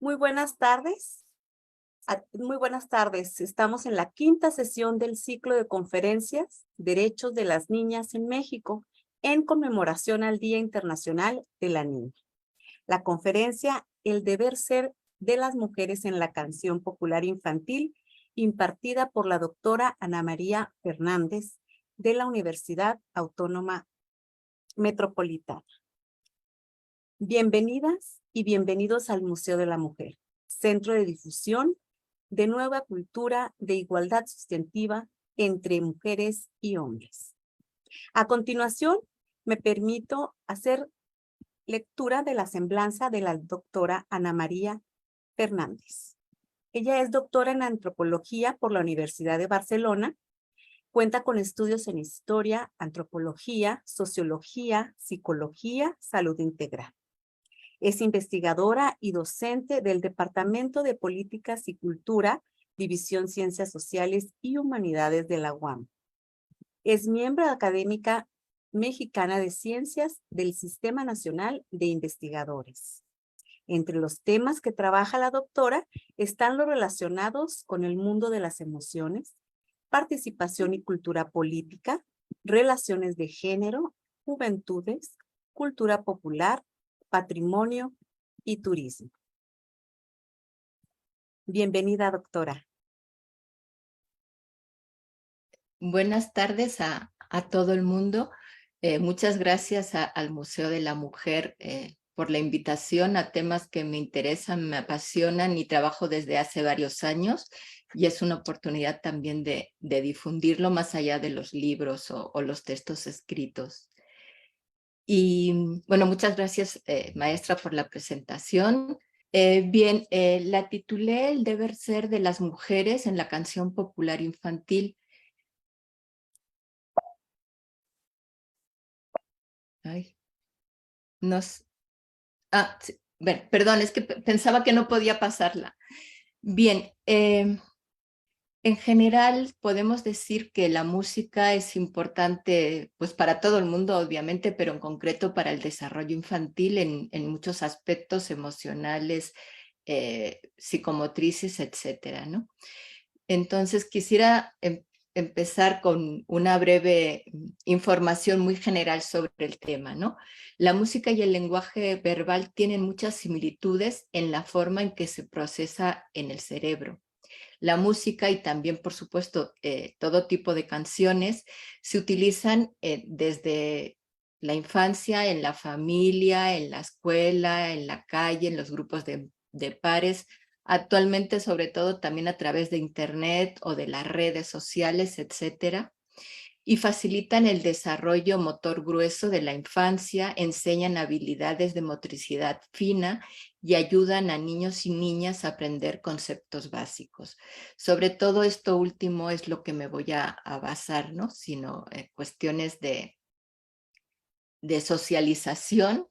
Muy buenas tardes. Muy buenas tardes. Estamos en la quinta sesión del ciclo de conferencias Derechos de las Niñas en México, en conmemoración al Día Internacional de la Niña. La conferencia El deber ser de las mujeres en la canción popular infantil, impartida por la doctora Ana María Fernández de la Universidad Autónoma Metropolitana. Bienvenidas y bienvenidos al Museo de la Mujer, centro de difusión de nueva cultura de igualdad sustantiva entre mujeres y hombres. A continuación, me permito hacer lectura de la semblanza de la doctora Ana María Fernández. Ella es doctora en antropología por la Universidad de Barcelona. Cuenta con estudios en historia, antropología, sociología, psicología, salud integral. Es investigadora y docente del Departamento de Políticas y Cultura, División Ciencias Sociales y Humanidades de la UAM. Es miembro académica mexicana de Ciencias del Sistema Nacional de Investigadores. Entre los temas que trabaja la doctora están los relacionados con el mundo de las emociones, participación y cultura política, relaciones de género, juventudes, cultura popular, patrimonio y turismo. Bienvenida, doctora. Buenas tardes a todo el mundo. Muchas gracias al Museo de la Mujer por la invitación a temas que me interesan, me apasionan y trabajo desde hace varios años. Y es una oportunidad también de difundirlo más allá de los libros o los textos escritos. Y bueno, muchas gracias, maestra, por la presentación. La titulé El deber ser de las mujeres en la canción popular infantil. Ay, sí. Bueno, perdón, es que pensaba que no podía pasarla. Bien, en general podemos decir que la música es importante pues para todo el mundo, obviamente, pero en concreto para el desarrollo infantil en muchos aspectos emocionales, psicomotrices, etcétera, ¿no? Entonces quisiera empezar con una breve información muy general sobre el tema, ¿no? La música y el lenguaje verbal tienen muchas similitudes en la forma en que se procesa en el cerebro. La música y también, por supuesto, todo tipo de canciones se utilizan desde la infancia, en la familia, en la escuela, en la calle, en los grupos de pares, actualmente sobre todo también a través de internet o de las redes sociales, etcétera, y facilitan el desarrollo motor grueso de la infancia, enseñan habilidades de motricidad fina y ayudan a niños y niñas a aprender conceptos básicos. Sobre todo esto último es lo que me voy a basar, ¿no? Sino cuestiones de socialización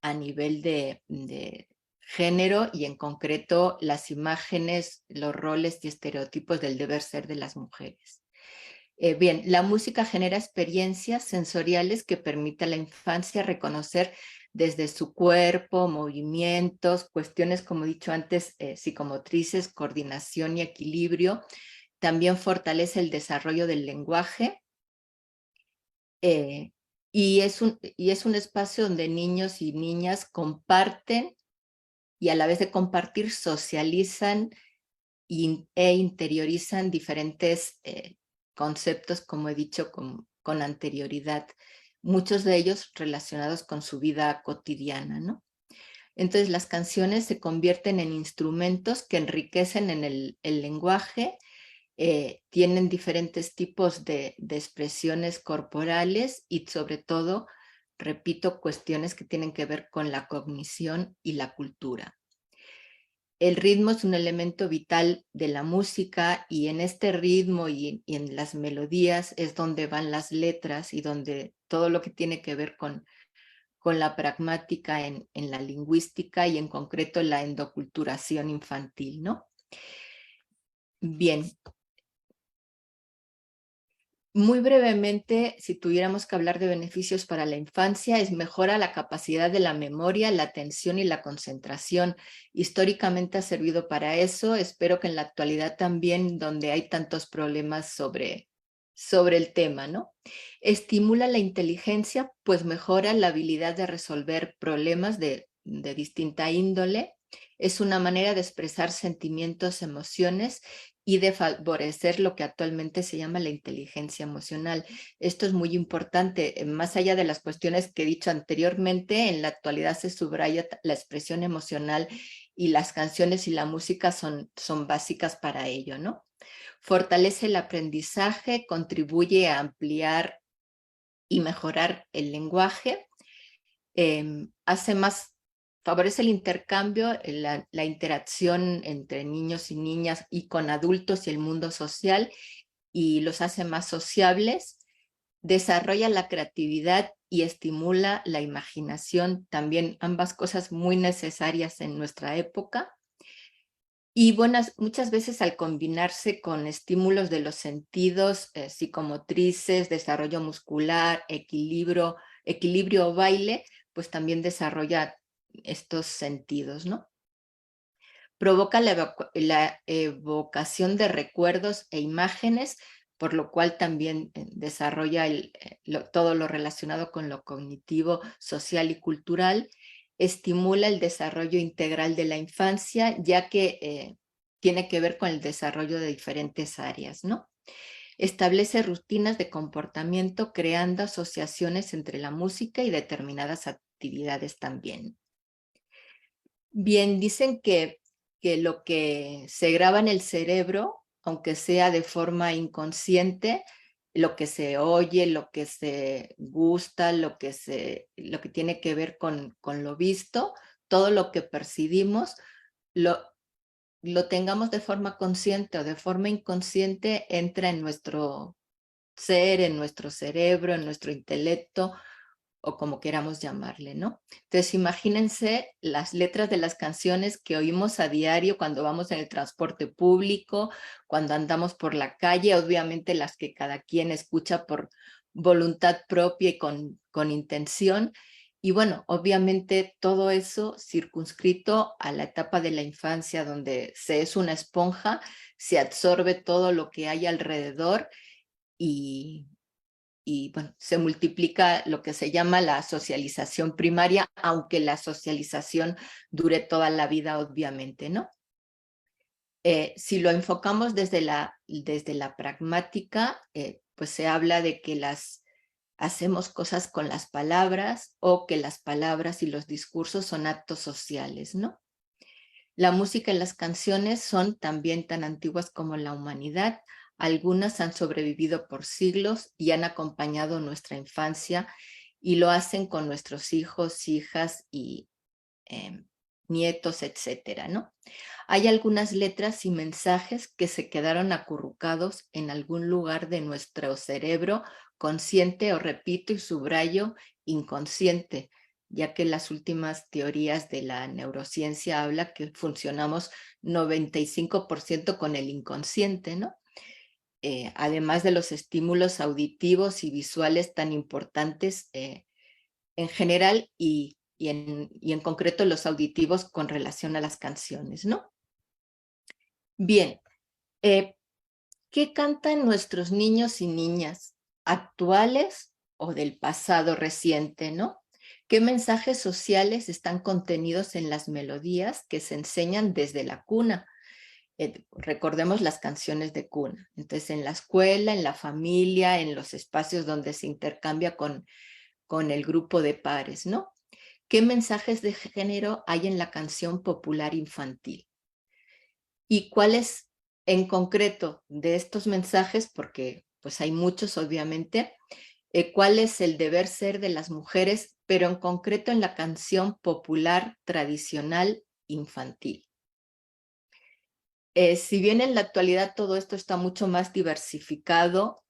a nivel de género y en concreto las imágenes, los roles y estereotipos del deber ser de las mujeres. Bien, la música genera experiencias sensoriales que permiten a la infancia reconocer desde su cuerpo, movimientos, cuestiones, como he dicho antes, psicomotrices, coordinación y equilibrio. También fortalece el desarrollo del lenguaje y es un espacio donde niños y niñas comparten y a la vez de compartir socializan e interiorizan diferentes conceptos, como he dicho con anterioridad, muchos de ellos relacionados con su vida cotidiana, ¿no? Entonces las canciones se convierten en instrumentos que enriquecen en el lenguaje, tienen diferentes tipos de expresiones corporales y sobre todo, repito, cuestiones que tienen que ver con la cognición y la cultura. El ritmo es un elemento vital de la música y en este ritmo y en las melodías es donde van las letras y donde todo lo que tiene que ver con la pragmática en la lingüística y en concreto la endoculturación infantil, ¿no? Bien. Muy brevemente, si tuviéramos que hablar de beneficios para la infancia, es mejora la capacidad de la memoria, la atención y la concentración. Históricamente ha servido para eso. Espero que en la actualidad también, donde hay tantos problemas sobre el tema, ¿no? Estimula la inteligencia, pues mejora la habilidad de resolver problemas de distinta índole. Es una manera de expresar sentimientos, emociones y de favorecer lo que actualmente se llama la inteligencia emocional. Esto es muy importante. Más allá de las cuestiones que he dicho anteriormente, en la actualidad se subraya la expresión emocional y las canciones y la música son básicas para ello, ¿no? Fortalece el aprendizaje, contribuye a ampliar y mejorar el lenguaje, favorece el intercambio, la interacción entre niños y niñas y con adultos y el mundo social, y los hace más sociables, desarrolla la creatividad y estimula la imaginación, también ambas cosas muy necesarias en nuestra época. Y muchas veces al combinarse con estímulos de los sentidos psicomotrices, desarrollo muscular, equilibrio o baile, pues también desarrolla estos sentidos, ¿no? Provoca la evocación de recuerdos e imágenes, por lo cual también desarrolla todo lo relacionado con lo cognitivo, social y cultural. Estimula el desarrollo integral de la infancia, ya que tiene que ver con el desarrollo de diferentes áreas, ¿no? Establece rutinas de comportamiento, creando asociaciones entre la música y determinadas actividades también. Bien, dicen que lo que se graba en el cerebro, aunque sea de forma inconsciente, lo que se oye, lo que se gusta, lo que tiene que ver con lo visto, todo lo que percibimos, lo tengamos de forma consciente o de forma inconsciente, entra en nuestro ser, en nuestro cerebro, en nuestro intelecto, o como queramos llamarle, ¿no? Entonces, imagínense las letras de las canciones que oímos a diario cuando vamos en el transporte público, cuando andamos por la calle, obviamente las que cada quien escucha por voluntad propia y con intención. Y bueno, obviamente todo eso circunscrito a la etapa de la infancia, donde se es una esponja, se absorbe todo lo que hay alrededor y bueno, se multiplica lo que se llama la socialización primaria, aunque la socialización dure toda la vida, obviamente, ¿no? Si lo enfocamos desde la pragmática, pues se habla de que hacemos cosas con las palabras, o que las palabras y los discursos son actos sociales, ¿no? La música y las canciones son también tan antiguas como la humanidad. Algunas han sobrevivido por siglos y han acompañado nuestra infancia, y lo hacen con nuestros hijos, hijas y nietos, etcétera, ¿no? Hay algunas letras y mensajes que se quedaron acurrucados en algún lugar de nuestro cerebro, consciente, o repito y subrayo, inconsciente, ya que las últimas teorías de la neurociencia habla que funcionamos 95% con el inconsciente, ¿no? Además de los estímulos auditivos y visuales tan importantes en general, y en concreto los auditivos con relación a las canciones, ¿no? Bien, ¿qué cantan nuestros niños y niñas actuales o del pasado reciente, no? ¿Qué mensajes sociales están contenidos en las melodías que se enseñan desde la cuna? Recordemos las canciones de cuna. Entonces, en la escuela, en la familia, en los espacios donde se intercambia con el grupo de pares, ¿no? ¿Qué mensajes de género hay en la canción popular infantil? ¿Y cuáles en concreto de estos mensajes, porque pues hay muchos obviamente, cuál es el deber ser de las mujeres, pero en concreto en la canción popular tradicional infantil? Si bien en la actualidad todo esto está mucho más diversificado,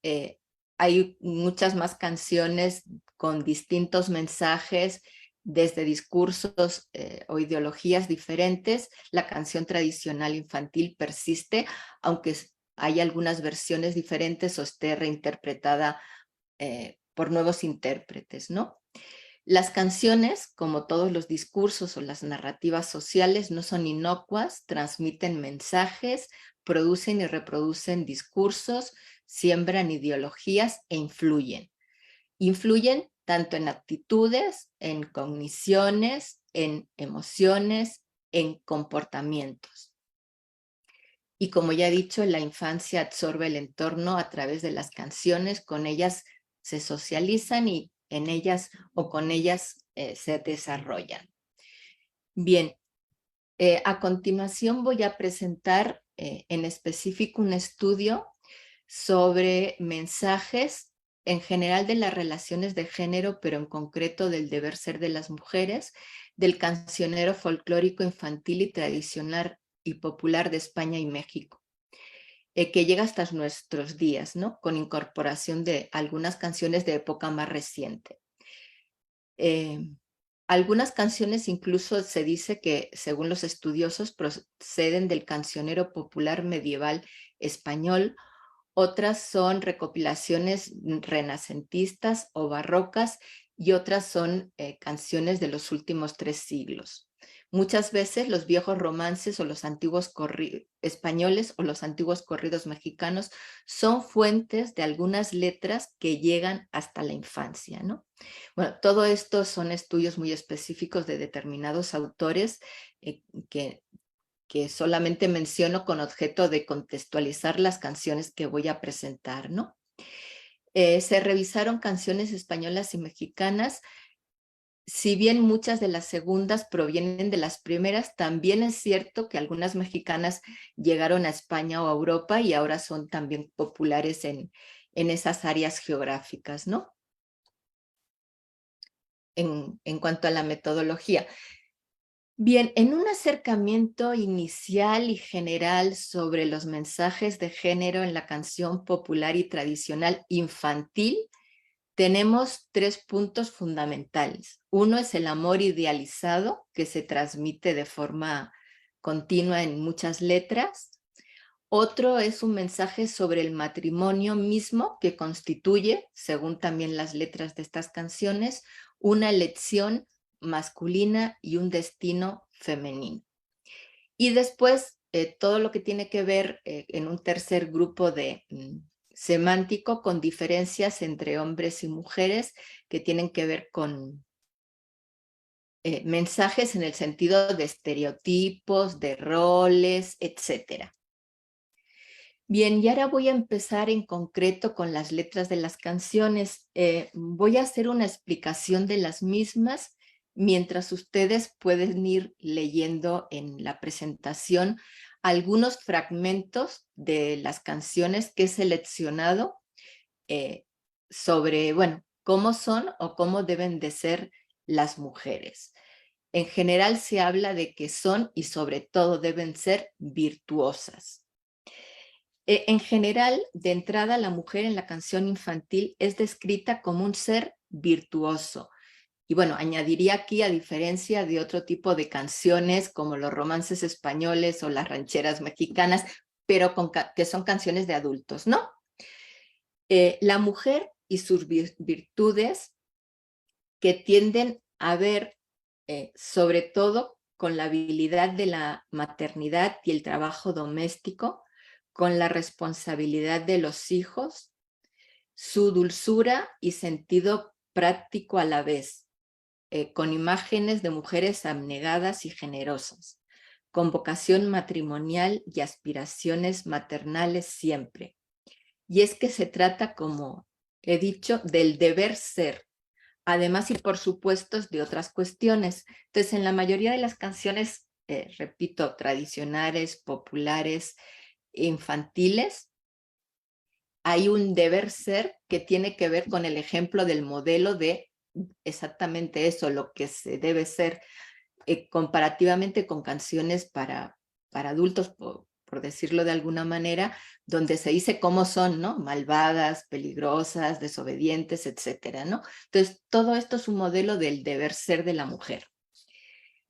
hay muchas más canciones con distintos mensajes, desde discursos o ideologías diferentes. La canción tradicional infantil persiste, aunque hay algunas versiones diferentes o esté reinterpretada por nuevos intérpretes, ¿no? Las canciones, como todos los discursos o las narrativas sociales, no son inocuas, transmiten mensajes, producen y reproducen discursos, siembran ideologías e influyen. Influyen tanto en actitudes, en cogniciones, en emociones, en comportamientos. Y como ya he dicho, la infancia absorbe el entorno a través de las canciones, con ellas se socializan y en ellas o con ellas se desarrollan. Bien, a continuación voy a presentar en específico un estudio sobre mensajes en general de las relaciones de género, pero en concreto del deber ser de las mujeres, del cancionero folclórico infantil y tradicional y popular de España y México, que llega hasta nuestros días, ¿no? Con incorporación de algunas canciones de época más reciente. Algunas canciones incluso se dice que, según los estudiosos, proceden del cancionero popular medieval español. Otras son recopilaciones renacentistas o barrocas y otras son canciones de los últimos 3 siglos. Muchas veces los viejos romances o los antiguos españoles o los antiguos corridos mexicanos son fuentes de algunas letras que llegan hasta la infancia, ¿no? Bueno, todo esto son estudios muy específicos de determinados autores que solamente menciono con objeto de contextualizar las canciones que voy a presentar, ¿no? Se revisaron canciones españolas y mexicanas. Si bien muchas de las segundas provienen de las primeras, también es cierto que algunas mexicanas llegaron a España o a Europa y ahora son también populares en esas áreas geográficas, ¿no? En cuanto a la metodología. Bien, en un acercamiento inicial y general sobre los mensajes de género en la canción popular y tradicional infantil, tenemos 3 puntos fundamentales. Uno es el amor idealizado, que se transmite de forma continua en muchas letras. Otro es un mensaje sobre el matrimonio mismo, que constituye, según también las letras de estas canciones, una elección masculina y un destino femenino. Y después, todo lo que tiene que ver en un tercer grupo de semántico con diferencias entre hombres y mujeres que tienen que ver con mensajes en el sentido de estereotipos, de roles, etc. Bien, y ahora voy a empezar en concreto con las letras de las canciones. Voy a hacer una explicación de las mismas mientras ustedes pueden ir leyendo en la presentación algunos fragmentos de las canciones que he seleccionado sobre, bueno, cómo son o cómo deben de ser las mujeres. En general se habla de que son y sobre todo deben ser virtuosas. En general, de entrada, la mujer en la canción infantil es descrita como un ser virtuoso. Y bueno, añadiría aquí, a diferencia de otro tipo de canciones como los romances españoles o las rancheras mexicanas, pero que son canciones de adultos, ¿no? La mujer y sus virtudes que tienden a ver, sobre todo con la habilidad de la maternidad y el trabajo doméstico, con la responsabilidad de los hijos, su dulzura y sentido práctico a la vez, con imágenes de mujeres abnegadas y generosas, con vocación matrimonial y aspiraciones maternales siempre. Y es que se trata, como he dicho, del deber ser, además y por supuesto de otras cuestiones. Entonces, en la mayoría de las canciones, repito, tradicionales, populares, infantiles, hay un deber ser que tiene que ver con el ejemplo del modelo de exactamente eso, lo que se debe ser comparativamente con canciones para adultos, por decirlo de alguna manera, donde se dice cómo son, ¿no? Malvadas, peligrosas, desobedientes, etcétera, ¿no? Entonces, todo esto es un modelo del deber ser de la mujer.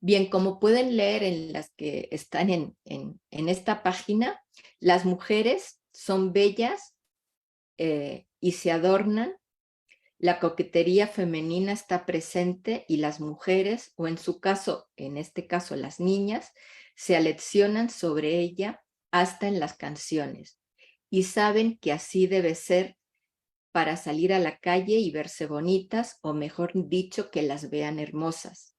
Bien, como pueden leer en las que están en esta página, las mujeres son bellas y se adornan. La coquetería femenina está presente y las mujeres, o en este caso las niñas, se aleccionan sobre ella hasta en las canciones y saben que así debe ser para salir a la calle y verse bonitas, o mejor dicho, que las vean hermosas.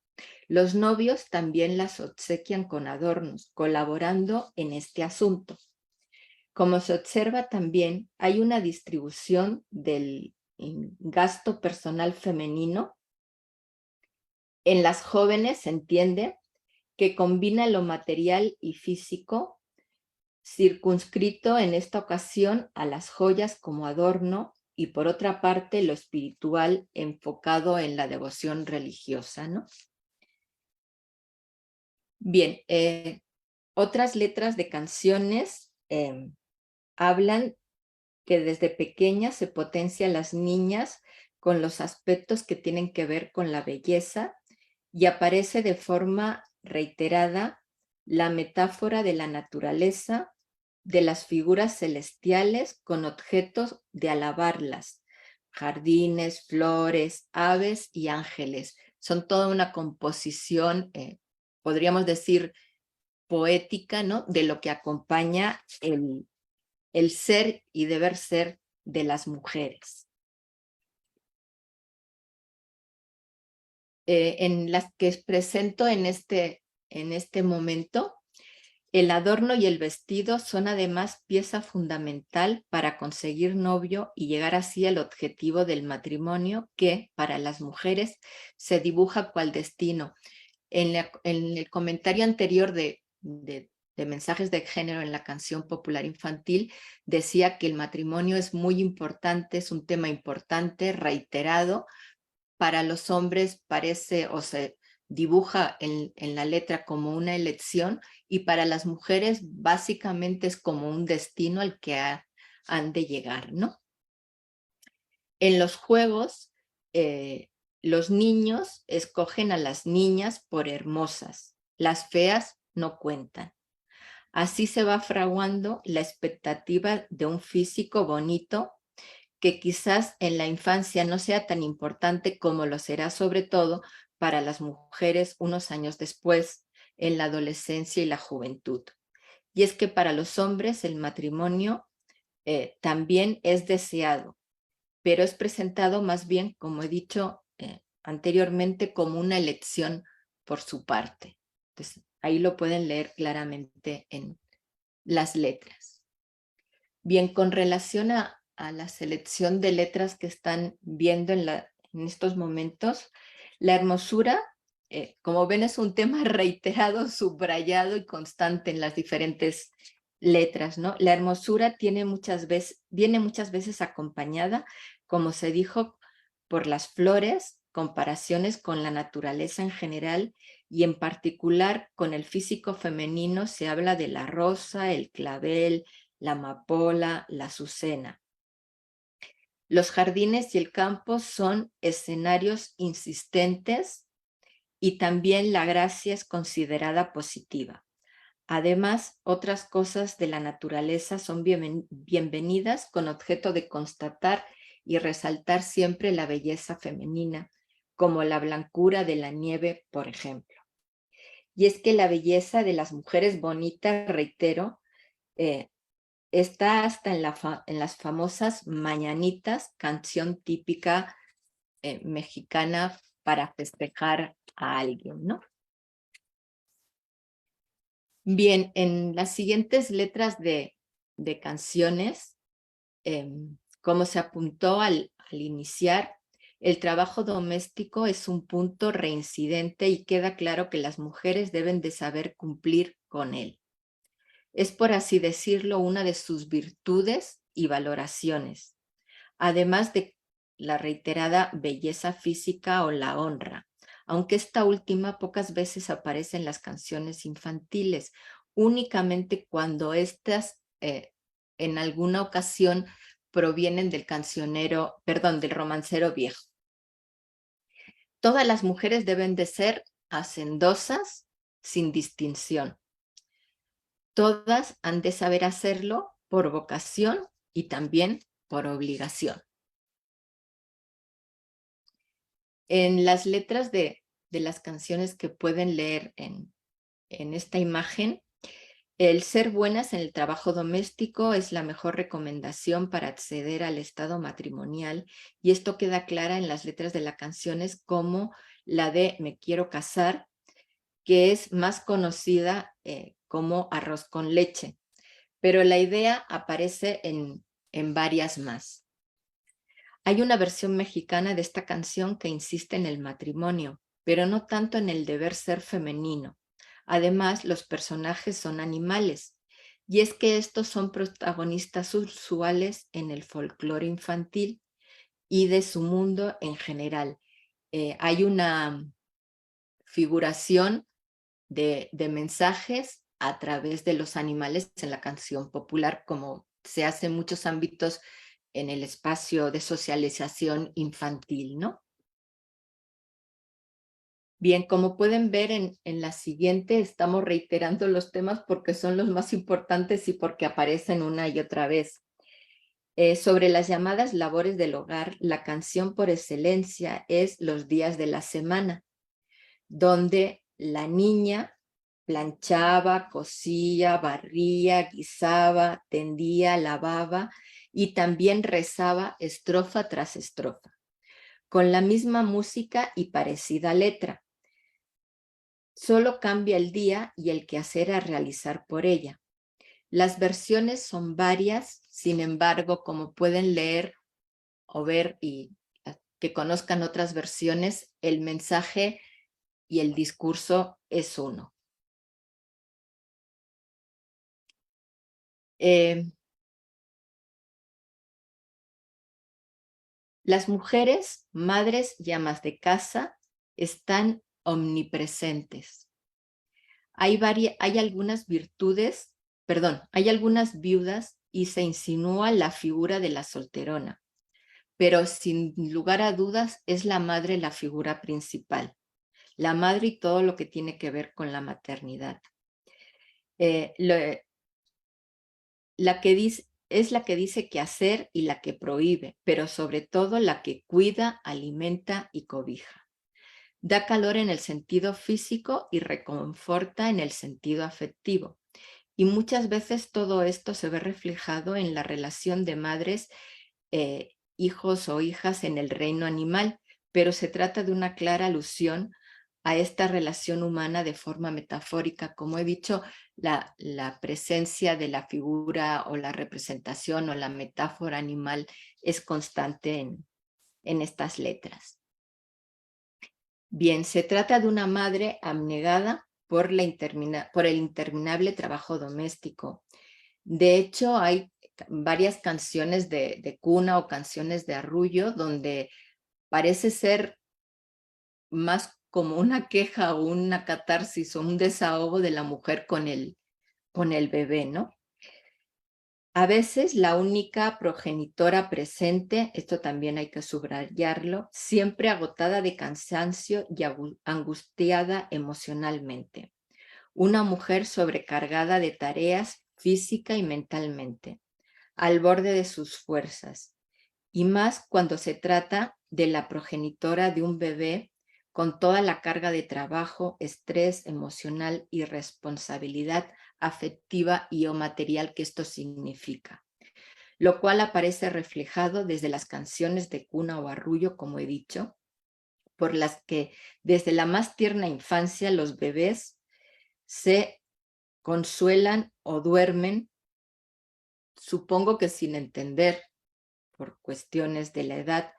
Los novios también las obsequian con adornos, colaborando en este asunto. Como se observa también, hay una distribución del gasto personal femenino. En las jóvenes se entiende que combina lo material y físico, circunscrito en esta ocasión a las joyas como adorno, y por otra parte lo espiritual enfocado en la devoción religiosa, ¿no? Bien, otras letras de canciones hablan que desde pequeñas se potencia a las niñas con los aspectos que tienen que ver con la belleza, y aparece de forma reiterada la metáfora de la naturaleza, de las figuras celestiales con objetos de alabarlas, jardines, flores, aves y ángeles. Son toda una composición, podríamos decir, poética, ¿no? De lo que acompaña el ser y deber ser de las mujeres. En las que presento en este momento, el adorno y el vestido son además pieza fundamental para conseguir novio y llegar así al objetivo del matrimonio, que para las mujeres se dibuja cual destino. En el comentario anterior de mensajes de género en la canción popular infantil, decía que el matrimonio es muy importante, es un tema importante, reiterado. Para los hombres parece o se dibuja en la letra como una elección, y para las mujeres básicamente es como un destino al que han de llegar, ¿no? En los juegos, los niños escogen a las niñas por hermosas, las feas no cuentan. Así se va fraguando la expectativa de un físico bonito, que quizás en la infancia no sea tan importante como lo será sobre todo para las mujeres unos años después, en la adolescencia y la juventud. Y es que para los hombres el matrimonio también es deseado, pero es presentado más bien, como he dicho anteriormente, como una elección por su parte. Entonces, ahí lo pueden leer claramente en las letras. Bien, con relación a la selección de letras que están viendo en estos momentos, la hermosura, como ven, es un tema reiterado, subrayado y constante en las diferentes letras, ¿no? La hermosura viene muchas veces acompañada, como se dijo, por las flores, comparaciones con la naturaleza en general, y en particular con el físico femenino se habla de la rosa, el clavel, la amapola, la azucena. Los jardines y el campo son escenarios insistentes, y también la gracia es considerada positiva. Además, otras cosas de la naturaleza son bienvenidas con objeto de constatar y resaltar siempre la belleza femenina, como la blancura de la nieve, por ejemplo. Y es que la belleza de las mujeres bonitas, reitero, está hasta en las famosas mañanitas, canción típica mexicana para festejar a alguien, ¿no? Bien, en las siguientes letras de canciones, como se apuntó al iniciar, el trabajo doméstico es un punto reincidente y queda claro que las mujeres deben de saber cumplir con él. Es, por así decirlo, una de sus virtudes y valoraciones, además de la reiterada belleza física o la honra, aunque esta última pocas veces aparece en las canciones infantiles, únicamente cuando estas en alguna ocasión provienen del del romancero viejo. Todas las mujeres deben de ser hacendosas sin distinción. Todas han de saber hacerlo, por vocación y también por obligación. En las letras de las canciones que pueden leer en esta imagen, el ser buenas en el trabajo doméstico es la mejor recomendación para acceder al estado matrimonial, y esto queda clara en las letras de las canciones, como la de Me quiero casar, que es más conocida como Arroz con leche, pero la idea aparece en varias más. Hay una versión mexicana de esta canción que insiste en el matrimonio, pero no tanto en el deber ser femenino. Además, los personajes son animales, y es que estos son protagonistas usuales en el folclore infantil y de su mundo en general. Hay una figuración de mensajes a través de los animales en la canción popular, como se hace en muchos ámbitos en el espacio de socialización infantil, ¿no? Bien, como pueden ver en la siguiente, estamos reiterando los temas porque son los más importantes y porque aparecen una y otra vez. Sobre las llamadas labores del hogar, la canción por excelencia es Los días de la semana, donde la niña planchaba, cosía, barría, guisaba, tendía, lavaba y también rezaba estrofa tras estrofa, con la misma música y parecida letra. Solo cambia el día y el quehacer a realizar por ella. Las versiones son varias, sin embargo, como pueden leer o ver y que conozcan otras versiones, el mensaje y el discurso es uno. Las mujeres, madres y amas de casa, están omnipresentes. Hay algunas virtudes, hay algunas viudas y se insinúa la figura de la solterona, pero sin lugar a dudas es la madre la figura principal. La madre y todo lo que tiene que ver con la maternidad. Es la que dice qué hacer y la que prohíbe, pero sobre todo la que cuida, alimenta y cobija. Da calor en el sentido físico y reconforta en el sentido afectivo. Y muchas veces todo esto se ve reflejado en la relación de madres, hijos o hijas en el reino animal, pero se trata de una clara alusión a esta relación humana de forma metafórica. Como he dicho, la presencia de la figura o la representación o la metáfora animal es constante en estas letras. Bien, se trata de una madre abnegada por el interminable trabajo doméstico. De hecho, hay varias canciones de cuna o canciones de arrullo donde parece ser más como una queja o una catarsis o un desahogo de la mujer con el bebé, ¿no? A veces la única progenitora presente, esto también hay que subrayarlo, siempre agotada de cansancio y angustiada emocionalmente. Una mujer sobrecargada de tareas física y mentalmente, al borde de sus fuerzas, y más cuando se trata de la progenitora de un bebé con toda la carga de trabajo, estrés emocional y responsabilidad afectiva y o material que esto significa, lo cual aparece reflejado desde las canciones de cuna o arrullo, como he dicho, por las que desde la más tierna infancia los bebés se consuelan o duermen, supongo que sin entender, por cuestiones de la edad,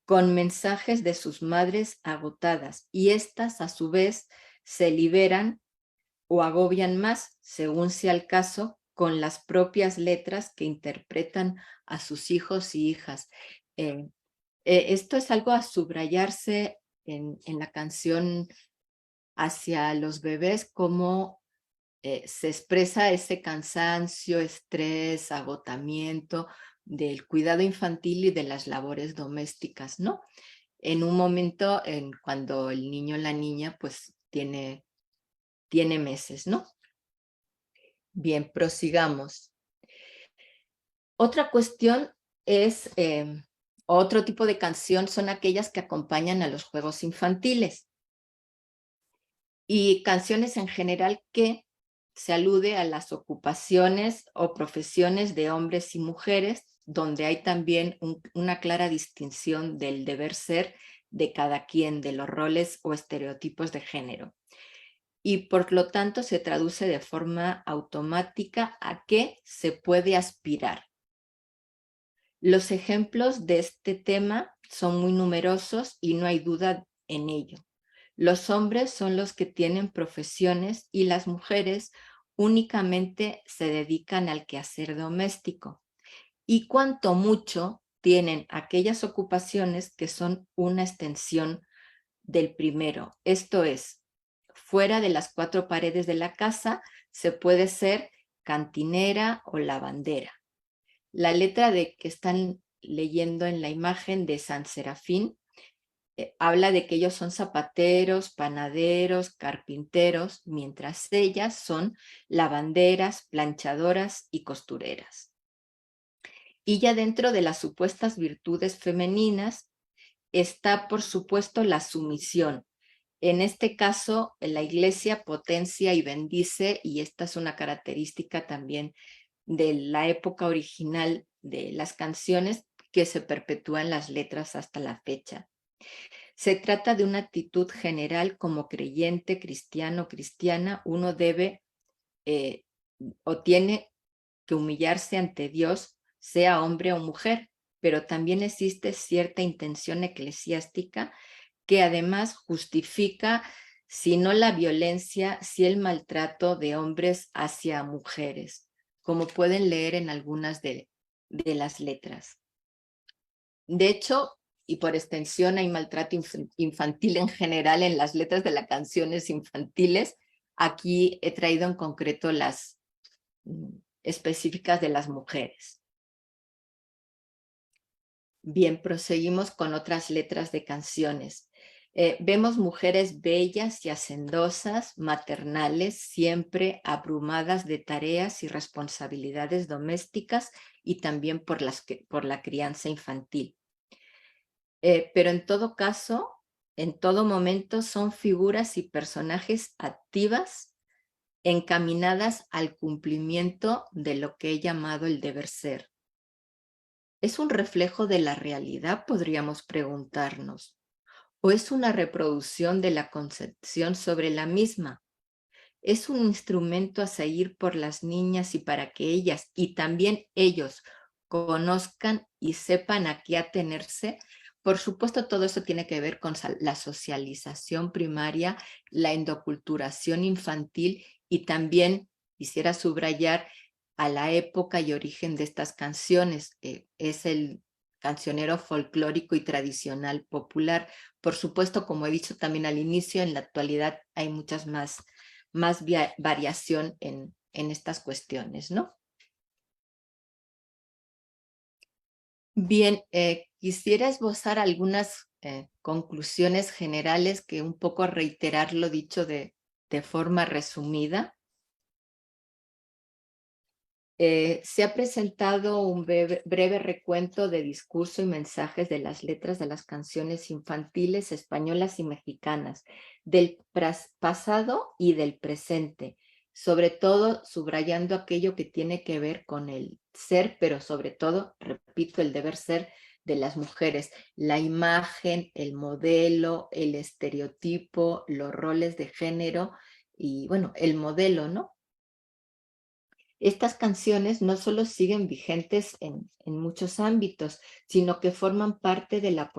con mensajes de sus madres agotadas, y éstas a su vez se liberan o agobian más, según sea el caso, con las propias letras que interpretan a sus hijos y hijas. Esto es algo a subrayarse en la canción hacia los bebés, cómo se expresa ese cansancio, estrés, agotamiento del cuidado infantil y de las labores domésticas, ¿no? En un momento cuando el niño o la niña pues tiene meses, ¿no? Bien, prosigamos. Otra cuestión es, otro tipo de canción son aquellas que acompañan a los juegos infantiles y canciones en general que se alude a las ocupaciones o profesiones de hombres y mujeres, donde hay también una clara distinción del deber ser de cada quien, de los roles o estereotipos de género. Y por lo tanto se traduce de forma automática a qué se puede aspirar. Los ejemplos de este tema son muy numerosos y no hay duda en ello. Los hombres son los que tienen profesiones y las mujeres únicamente se dedican al quehacer doméstico. Y cuanto mucho tienen aquellas ocupaciones que son una extensión del primero. Esto es, fuera de las 4 paredes de la casa se puede ser cantinera o lavandera. La letra de que están leyendo en la imagen de San Serafín habla de que ellos son zapateros, panaderos, carpinteros, mientras ellas son lavanderas, planchadoras y costureras. Y ya dentro de las supuestas virtudes femeninas está, por supuesto, la sumisión. En este caso, la Iglesia potencia y bendice, y esta es una característica también de la época original de las canciones que se perpetúan las letras hasta la fecha. Se trata de una actitud general como creyente, cristiano, cristiana, uno debe o tiene que humillarse ante Dios, sea hombre o mujer, pero también existe cierta intención eclesiástica que además justifica, si no la violencia, si el maltrato de hombres hacia mujeres, como pueden leer en algunas de las letras. De hecho, y por extensión, hay maltrato infantil en general en las letras de las canciones infantiles. Aquí he traído en concreto las específicas de las mujeres. Bien, proseguimos con otras letras de canciones. Vemos mujeres bellas y hacendosas, maternales, siempre abrumadas de tareas y responsabilidades domésticas y también por la crianza infantil. Pero en todo caso, en todo momento son figuras y personajes activas, encaminadas al cumplimiento de lo que he llamado el deber ser. ¿Es un reflejo de la realidad?, podríamos preguntarnos. ¿O es una reproducción de la concepción sobre la misma? ¿Es un instrumento a seguir por las niñas y para que ellas y también ellos conozcan y sepan a qué atenerse? Por supuesto, todo eso tiene que ver con la socialización primaria, la endoculturación infantil y también quisiera subrayar a la época y origen de estas canciones, que es el cancionero folclórico y tradicional popular. Por supuesto, como he dicho también al inicio, en la actualidad hay muchas más variación en estas cuestiones, ¿no? Bien, quisiera esbozar algunas conclusiones generales que un poco reiterar lo dicho de forma resumida. Se ha presentado un breve recuento de discurso y mensajes de las letras de las canciones infantiles españolas y mexicanas, del pasado y del presente, sobre todo subrayando aquello que tiene que ver con el ser, pero sobre todo, repito, el deber ser de las mujeres, la imagen, el modelo, el estereotipo, los roles de género y, bueno, el modelo, ¿no? Estas canciones no solo siguen vigentes en muchos ámbitos, sino que forman parte de la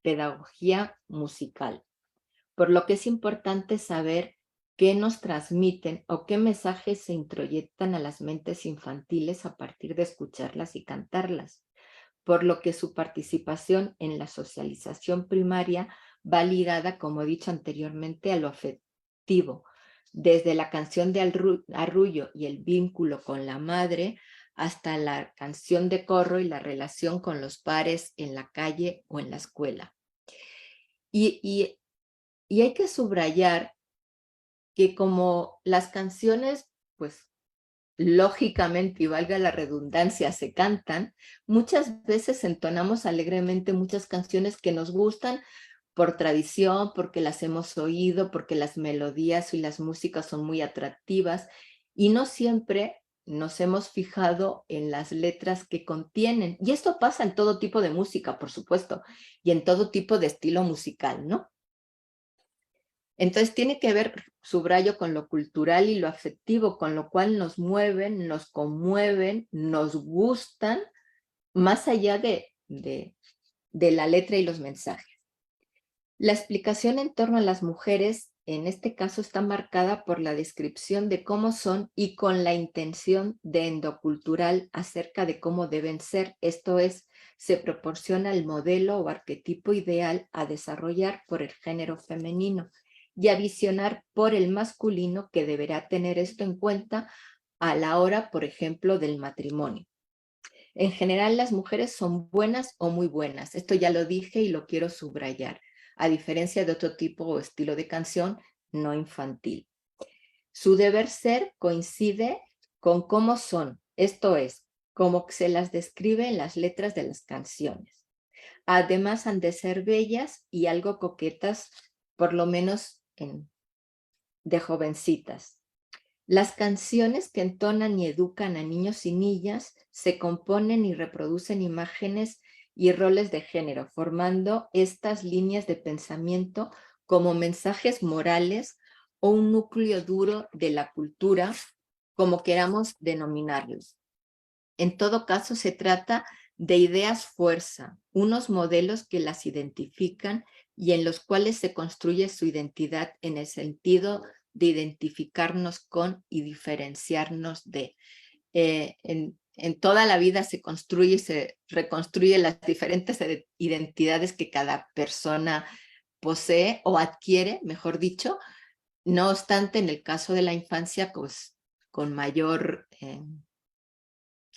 pedagogía musical, por lo que es importante saber qué nos transmiten o qué mensajes se introyectan a las mentes infantiles a partir de escucharlas y cantarlas, por lo que su participación en la socialización primaria va ligada, como he dicho anteriormente, a lo afectivo, desde la canción de arrullo y el vínculo con la madre, hasta la canción de corro y la relación con los pares en la calle o en la escuela. Y hay que subrayar que como las canciones, pues, lógicamente, y valga la redundancia, se cantan, muchas veces entonamos alegremente muchas canciones que nos gustan por tradición, porque las hemos oído, porque las melodías y las músicas son muy atractivas, y no siempre nos hemos fijado en las letras que contienen. Y esto pasa en todo tipo de música, por supuesto, y en todo tipo de estilo musical, ¿no? Entonces tiene que ver, subrayo, con lo cultural y lo afectivo, con lo cual nos mueven, nos conmueven, nos gustan, más allá de la letra y los mensajes. La explicación en torno a las mujeres, en este caso, está marcada por la descripción de cómo son y con la intención de endocultural acerca de cómo deben ser. Esto es, se proporciona el modelo o arquetipo ideal a desarrollar por el género femenino y a visionar por el masculino, que deberá tener esto en cuenta a la hora, por ejemplo, del matrimonio. En general, las mujeres son buenas o muy buenas. Esto ya lo dije y lo quiero subrayar, a diferencia de otro tipo o estilo de canción no infantil. Su deber ser coincide con cómo son, esto es, cómo se las describe en las letras de las canciones. Además, han de ser bellas y algo coquetas, por lo menos de jovencitas. Las canciones que entonan y educan a niños y niñas se componen y reproducen imágenes y roles de género, formando estas líneas de pensamiento como mensajes morales o un núcleo duro de la cultura, como queramos denominarlos. En todo caso, se trata de ideas fuerza, unos modelos que las identifican y en los cuales se construye su identidad en el sentido de identificarnos con y diferenciarnos de. En toda la vida se construye y se reconstruye las diferentes identidades que cada persona posee o adquiere, mejor dicho. No obstante, en el caso de la infancia, pues con mayor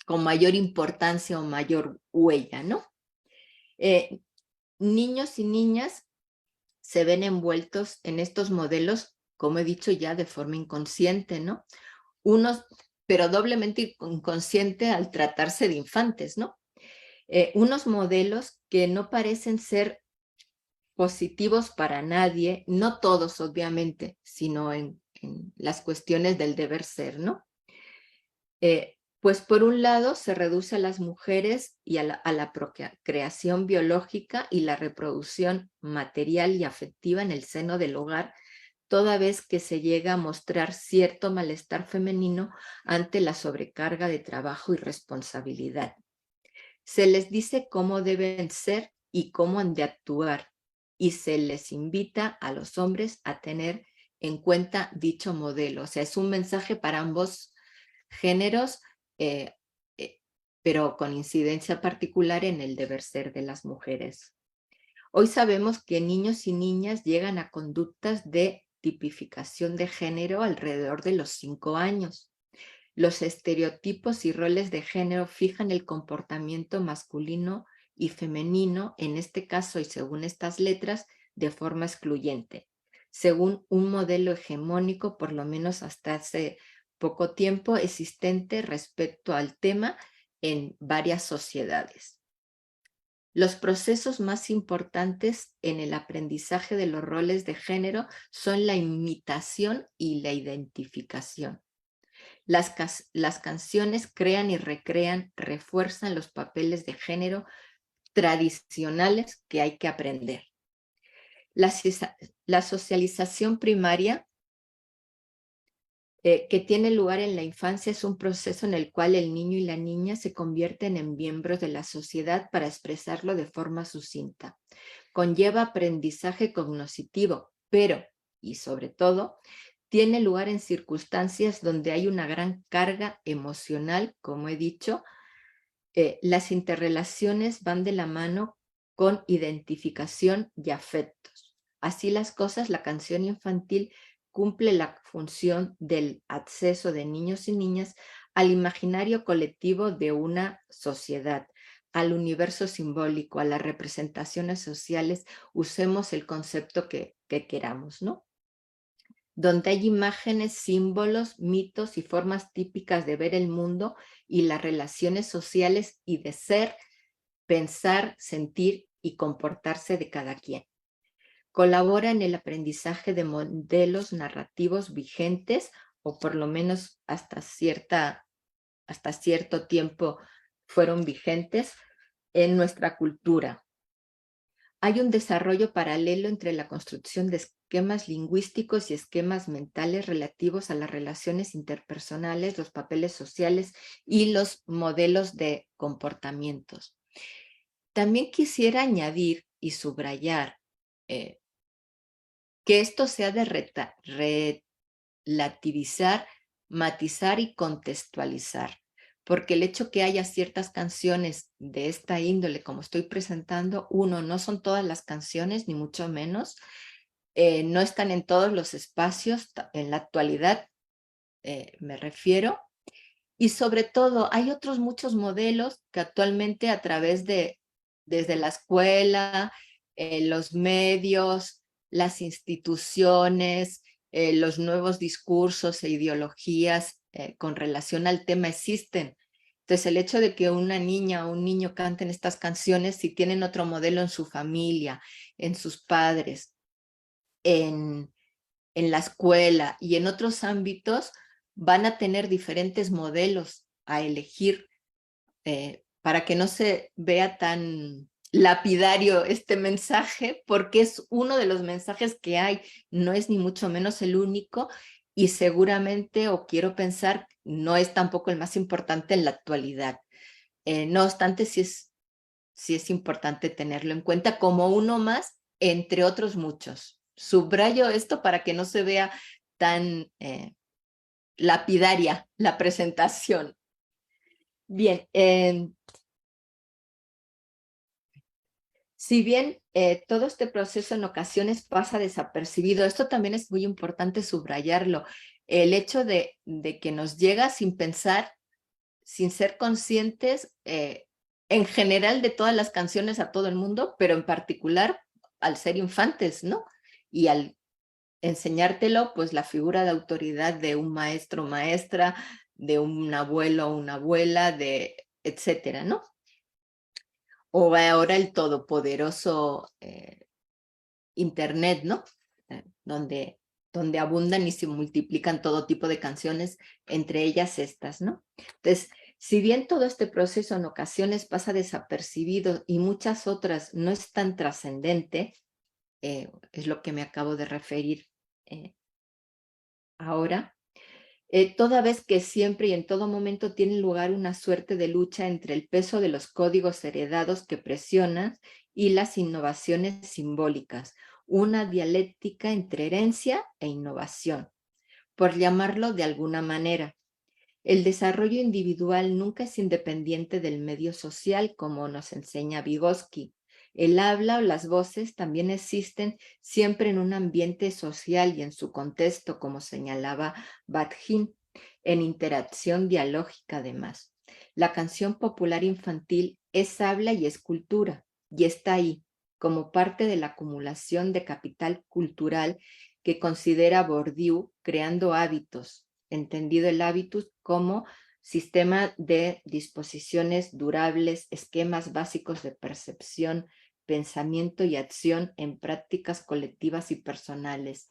importancia o mayor huella, ¿no? Niños y niñas se ven envueltos en estos modelos, como he dicho ya, de forma inconsciente, ¿no? Unos, pero doblemente inconsciente al tratarse de infantes, ¿no? Unos modelos que no parecen ser positivos para nadie, no todos obviamente, sino en las cuestiones del deber ser, ¿no? Pues por un lado se reduce a las mujeres y a la procreación biológica y la reproducción material y afectiva en el seno del hogar, toda vez que se llega a mostrar cierto malestar femenino ante la sobrecarga de trabajo y responsabilidad. Se les dice cómo deben ser y cómo han de actuar, y se les invita a los hombres a tener en cuenta dicho modelo. O sea, es un mensaje para ambos géneros, eh, pero con incidencia particular en el deber ser de las mujeres. Hoy sabemos que niños y niñas llegan a conductas de tipificación de género alrededor de los 5 años. Los estereotipos y roles de género fijan el comportamiento masculino y femenino, en este caso y según estas letras, de forma excluyente, según un modelo hegemónico, por lo menos hasta hace poco tiempo, existente respecto al tema en varias sociedades. Los procesos más importantes en el aprendizaje de los roles de género son la imitación y la identificación. Las canciones crean y recrean, refuerzan los papeles de género tradicionales que hay que aprender. La socialización primaria que tiene lugar en la infancia es un proceso en el cual el niño y la niña se convierten en miembros de la sociedad para expresarlo de forma sucinta. Conlleva aprendizaje cognoscitivo, pero, y sobre todo, tiene lugar en circunstancias donde hay una gran carga emocional, como he dicho. Las interrelaciones van de la mano con identificación y afectos. Así las cosas, la canción infantil cumple la función del acceso de niños y niñas al imaginario colectivo de una sociedad, al universo simbólico, a las representaciones sociales, usemos el concepto que queramos, ¿no? donde hay imágenes, símbolos, mitos y formas típicas de ver el mundo y las relaciones sociales y de ser, pensar, sentir y comportarse de cada quien. Colabora en el aprendizaje de modelos narrativos vigentes, o por lo menos hasta cierto tiempo fueron vigentes en nuestra cultura. Hay un desarrollo paralelo entre la construcción de esquemas lingüísticos y esquemas mentales relativos a las relaciones interpersonales, los papeles sociales y los modelos de comportamientos. También quisiera añadir y subrayar que esto se ha de relativizar, matizar y contextualizar, porque el hecho que haya ciertas canciones de esta índole, como estoy presentando, uno, no son todas las canciones, ni mucho menos, no están en todos los espacios en la actualidad, me refiero, y sobre todo hay otros muchos modelos que actualmente a través desde la escuela, los medios, las instituciones, los nuevos discursos e ideologías con relación al tema existen. Entonces, el hecho de que una niña o un niño canten estas canciones, si tienen otro modelo en su familia, en sus padres, en la escuela y en otros ámbitos, van a tener diferentes modelos a elegir para que no se vea tan lapidario este mensaje, porque es uno de los mensajes que hay, no es ni mucho menos el único, y seguramente, o quiero pensar, no es tampoco el más importante en la actualidad. No obstante, sí es importante tenerlo en cuenta como uno más, entre otros muchos. Subrayo esto para que no se vea tan lapidaria la presentación. Bien, si bien todo este proceso en ocasiones pasa desapercibido, esto también es muy importante subrayarlo, el hecho de que nos llega sin pensar, sin ser conscientes, en general de todas las canciones a todo el mundo, pero en particular al ser infantes, ¿no? Y al enseñártelo, pues la figura de autoridad de un maestro o maestra, de un abuelo o una abuela, de etcétera, ¿no? O ahora el todopoderoso Internet, ¿no? Donde abundan y se multiplican todo tipo de canciones, entre ellas estas, ¿no? Entonces, si bien todo este proceso en ocasiones pasa desapercibido y muchas otras no es tan trascendente, es lo que me acabo de referir ahora, toda vez que siempre y en todo momento tiene lugar una suerte de lucha entre el peso de los códigos heredados que presionan y las innovaciones simbólicas, una dialéctica entre herencia e innovación, por llamarlo de alguna manera. El desarrollo individual nunca es independiente del medio social, como nos enseña Vygotsky. El habla o las voces también existen siempre en un ambiente social y en su contexto, como señalaba Bakhtin, en interacción dialógica además. La canción popular infantil es habla y es cultura, y está ahí, como parte de la acumulación de capital cultural que considera Bourdieu, creando hábitos, entendido el hábitus como sistema de disposiciones durables, esquemas básicos de percepción, pensamiento y acción en prácticas colectivas y personales.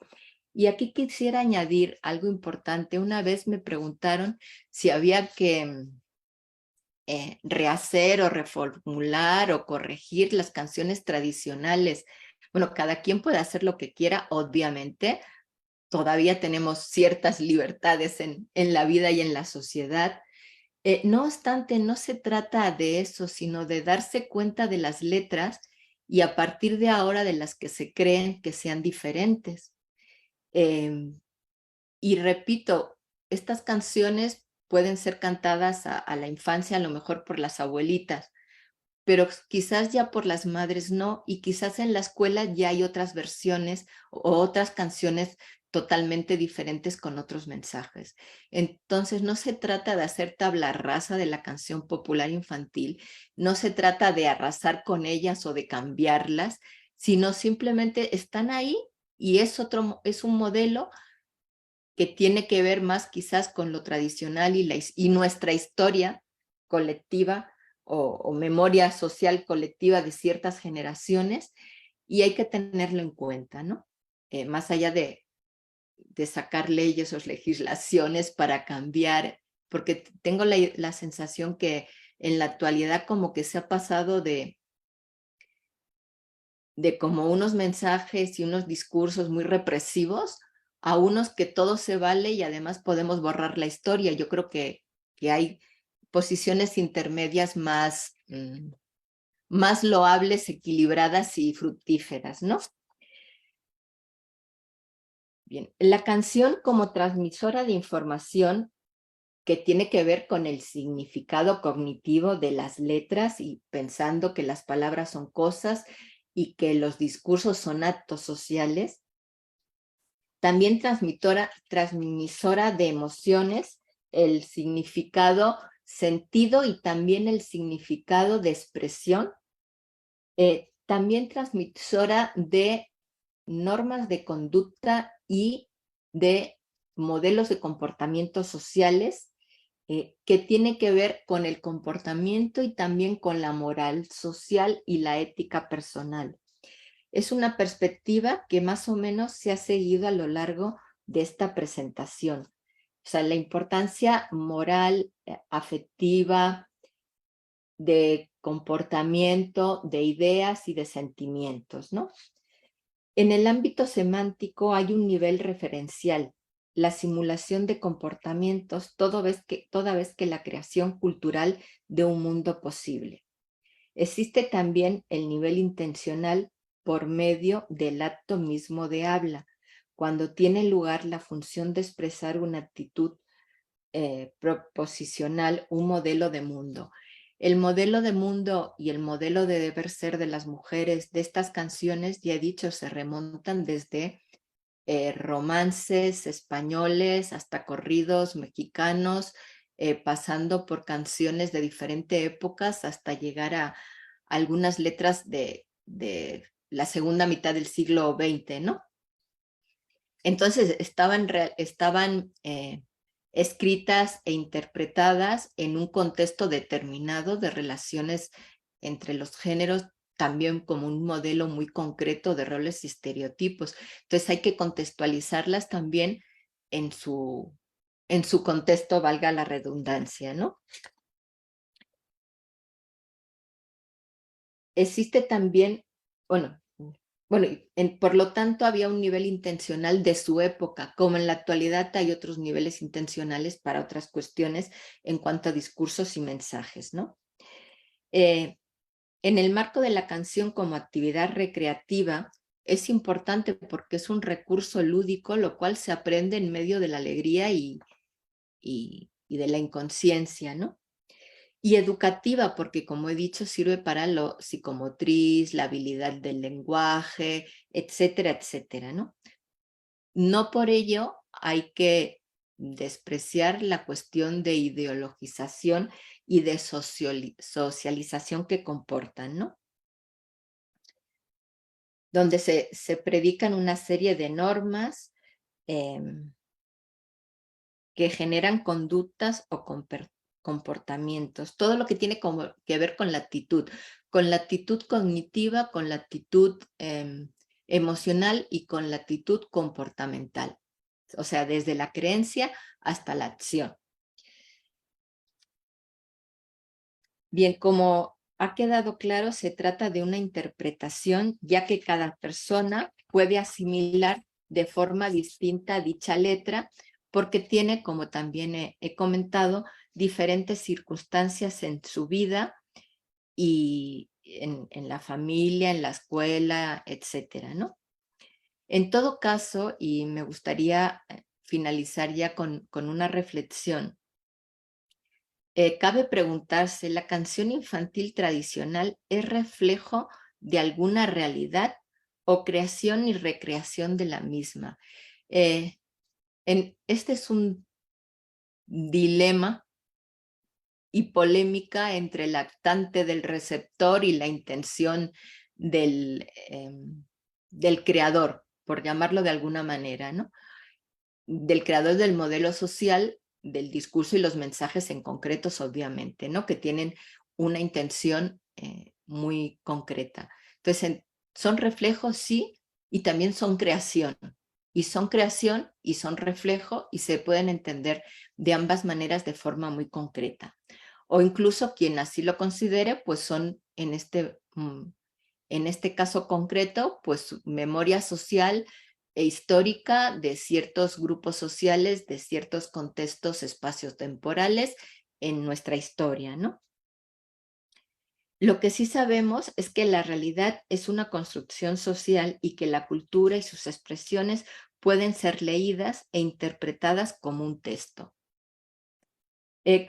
Y aquí quisiera añadir algo importante. Una vez me preguntaron si había que rehacer o reformular o corregir las canciones tradicionales. Bueno, cada quien puede hacer lo que quiera, obviamente. Todavía tenemos ciertas libertades en la vida y en la sociedad. No obstante, no se trata de eso, sino de darse cuenta de las letras y a partir de ahora de las que se creen que sean diferentes. Y repito, estas canciones pueden ser cantadas a la infancia, a lo mejor por las abuelitas, pero quizás ya por las madres no, y quizás en la escuela ya hay otras versiones o otras canciones totalmente diferentes con otros mensajes. Entonces no se trata de hacer tabla rasa de la canción popular infantil, no se trata de arrasar con ellas o de cambiarlas, sino simplemente están ahí y es un modelo que tiene que ver más quizás con lo tradicional y nuestra historia colectiva o memoria social colectiva de ciertas generaciones, y hay que tenerlo en cuenta, ¿no? Más allá de sacar leyes o legislaciones para cambiar, porque tengo la sensación que en la actualidad como que se ha pasado de como unos mensajes y unos discursos muy represivos a unos que todo se vale y además podemos borrar la historia. Yo creo que hay posiciones intermedias más, más loables, equilibradas y fructíferas, ¿no? Bien, la canción como transmisora de información que tiene que ver con el significado cognitivo de las letras y pensando que las palabras son cosas y que los discursos son actos sociales. También transmisora de emociones, el significado, sentido y también el significado de expresión. También transmisora de normas de conducta y de modelos de comportamientos sociales que tiene que ver con el comportamiento y también con la moral social y la ética personal. Es una perspectiva que más o menos se ha seguido a lo largo de esta presentación. O sea, la importancia moral, afectiva, de comportamiento, de ideas y de sentimientos, ¿no? En el ámbito semántico hay un nivel referencial, la simulación de comportamientos toda vez que la creación cultural de un mundo posible. Existe también el nivel intencional por medio del acto mismo de habla, cuando tiene lugar la función de expresar una actitud proposicional, un modelo de mundo. El modelo de mundo y el modelo de deber ser de las mujeres de estas canciones, ya he dicho, se remontan desde romances españoles hasta corridos mexicanos, pasando por canciones de diferentes épocas hasta llegar a algunas letras de la segunda mitad del siglo XX, ¿no? Entonces estaban escritas e interpretadas en un contexto determinado de relaciones entre los géneros, también como un modelo muy concreto de roles y estereotipos. Entonces hay que contextualizarlas también en su contexto, valga la redundancia, ¿no? Existe también, bueno, por lo tanto había un nivel intencional de su época, como en la actualidad hay otros niveles intencionales para otras cuestiones en cuanto a discursos y mensajes, ¿no? En el marco de la canción como actividad recreativa, es importante porque es un recurso lúdico, lo cual se aprende en medio de la alegría y de la inconsciencia, ¿no? Y educativa, porque como he dicho, sirve para lo psicomotriz, la habilidad del lenguaje, etcétera, etcétera, ¿no? No por ello hay que despreciar la cuestión de ideologización y de socialización que comportan, ¿no? Donde se predican una serie de normas que generan conductas o comportamientos, todo lo que tiene que ver con la actitud cognitiva, con la actitud emocional y con la actitud comportamental. O sea, desde la creencia hasta la acción. Bien, como ha quedado claro, se trata de una interpretación, ya que cada persona puede asimilar de forma distinta dicha letra, porque tiene, como también he comentado, diferentes circunstancias en su vida y en la familia, en la escuela, etcétera, ¿no? En todo caso, y me gustaría finalizar ya con una reflexión, cabe preguntarse, ¿la canción infantil tradicional es reflejo de alguna realidad o creación y recreación de la misma? Este es un dilema y polémica entre el actante del receptor y la intención del creador, por llamarlo de alguna manera, ¿no? del creador del modelo social, del discurso y los mensajes en concretos, obviamente, ¿no? Que tienen una intención muy concreta. Entonces, son reflejos, sí, y también son creación. Y son creación y son reflejo y se pueden entender de ambas maneras de forma muy concreta. O incluso quien así lo considere, pues son en este caso concreto, pues memoria social e histórica de ciertos grupos sociales, de ciertos contextos espacios temporales en nuestra historia, ¿no? Lo que sí sabemos es que la realidad es una construcción social y que la cultura y sus expresiones pueden ser leídas e interpretadas como un texto.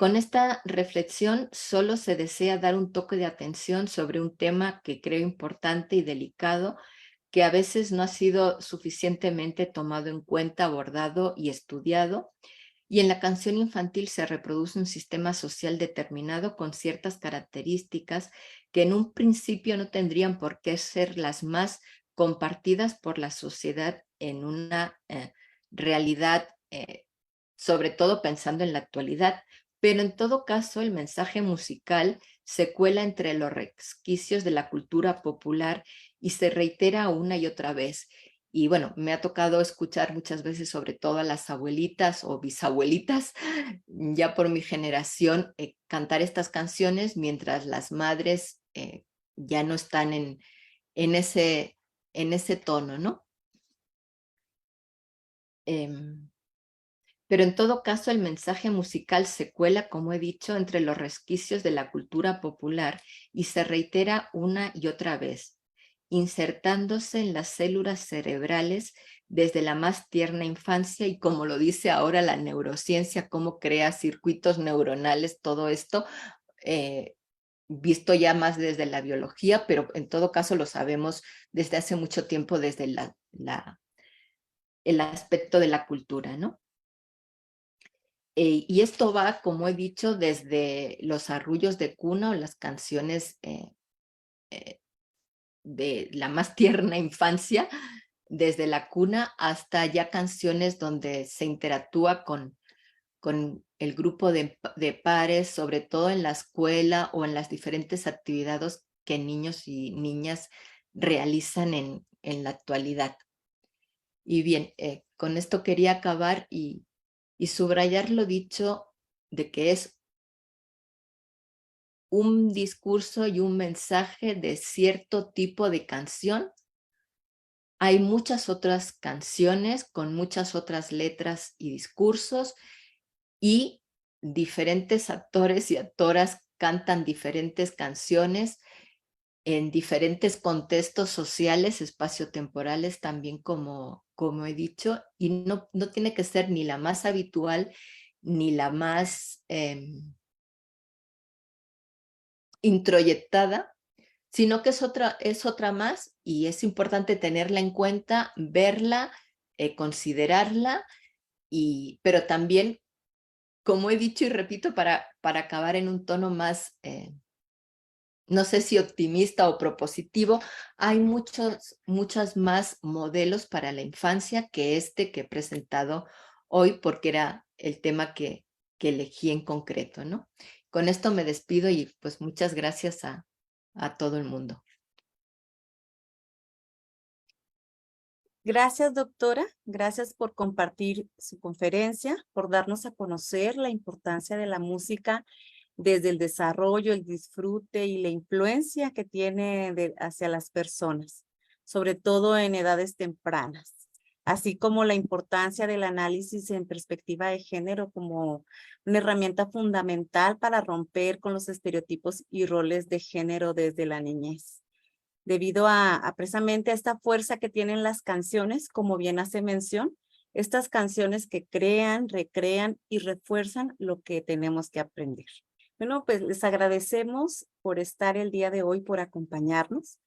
Con esta reflexión solo se desea dar un toque de atención sobre un tema que creo importante y delicado, que a veces no ha sido suficientemente tomado en cuenta, abordado y estudiado. Y en la canción infantil se reproduce un sistema social determinado con ciertas características que en un principio no tendrían por qué ser las más compartidas por la sociedad en una realidad, sobre todo pensando en la actualidad. Pero en todo caso, el mensaje musical se cuela entre los resquicios de la cultura popular y se reitera una y otra vez. Y bueno, me ha tocado escuchar muchas veces, sobre todo a las abuelitas o bisabuelitas, ya por mi generación, cantar estas canciones mientras las madres ya no están en ese tono, ¿no? Pero en todo caso, el mensaje musical se cuela, como he dicho, entre los resquicios de la cultura popular y se reitera una y otra vez, insertándose en las células cerebrales desde la más tierna infancia y, como lo dice ahora la neurociencia, cómo crea circuitos neuronales, todo esto, visto ya más desde la biología, pero en todo caso lo sabemos desde hace mucho tiempo desde el aspecto de la cultura, ¿no? Y esto va, como he dicho, desde los arrullos de cuna o las canciones de la más tierna infancia, desde la cuna hasta ya canciones donde se interactúa con el grupo de pares, sobre todo en la escuela o en las diferentes actividades que niños y niñas realizan en la actualidad. Y bien, con esto quería acabar y subrayar lo dicho de que es un discurso y un mensaje de cierto tipo de canción. Hay muchas otras canciones con muchas otras letras y discursos y diferentes actores y actoras cantan diferentes canciones en diferentes contextos sociales, espaciotemporales también, como he dicho, y no tiene que ser ni la más habitual ni la más introyectada, sino que es otra más y es importante tenerla en cuenta, verla, considerarla, pero también, como he dicho y repito, para acabar en un tono más, no sé si optimista o propositivo, hay muchos más modelos para la infancia que este que he presentado hoy, porque era el tema que elegí en concreto, ¿no? Con esto me despido y pues muchas gracias a todo el mundo. Gracias, doctora. Gracias por compartir su conferencia, por darnos a conocer la importancia de la música desde el desarrollo, el disfrute y la influencia que tiene hacia las personas, sobre todo en edades tempranas, así como la importancia del análisis en perspectiva de género como una herramienta fundamental para romper con los estereotipos y roles de género desde la niñez. Debido a precisamente a esta fuerza que tienen las canciones, como bien hace mención, estas canciones que crean, recrean y refuerzan lo que tenemos que aprender. Bueno, pues les agradecemos por estar el día de hoy, por acompañarnos.